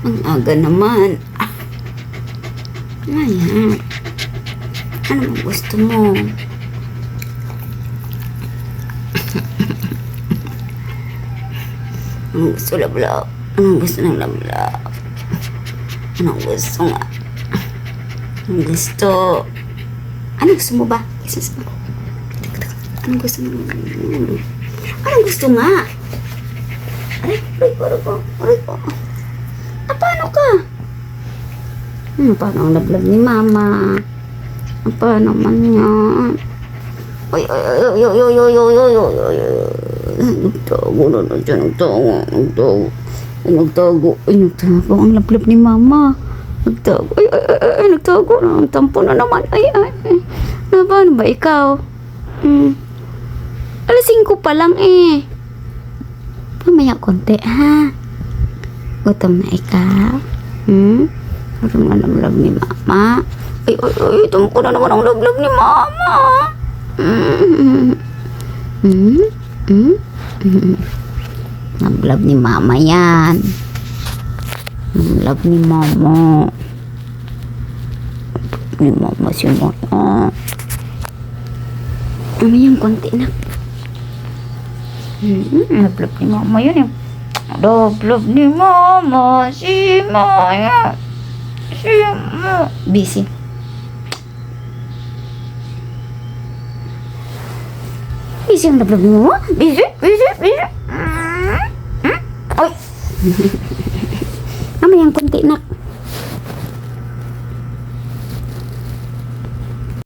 Ang aga naman. Ayan. Ano bang gusto mo? Anong gusto, lablab? Anong gusto ng lablab? Anong gusto nga? Anong gusto? Anong gusto mo ba? Jesus mo. Anong gusto mo? Anong gusto nga? Aray ko. Paano ka? Paano ang lablab ni mama? Paano man yan? Ay. Nagtago na dyan. Nagtago. Ang lablab ni mama. Nagtago. Nagtago na. Ang tampo na naman. Ay. Paano ba ikaw? Alas 5 pa lang eh. Pamaya konti ha. Gutom na ikaw? Gutom na lablab ni mama? Ay, tampo na naman ang lablab ni mama. Lablab ni mama yan. Lablab ni mama. Lablab ni mama si mama. Ano yung konti na? Lablab ni mama yan eh. Lablab ni mama si Maya. Si Maya. Busy. Busy ang lablab ni mama. Busy. Ay. Ano yung konti nak?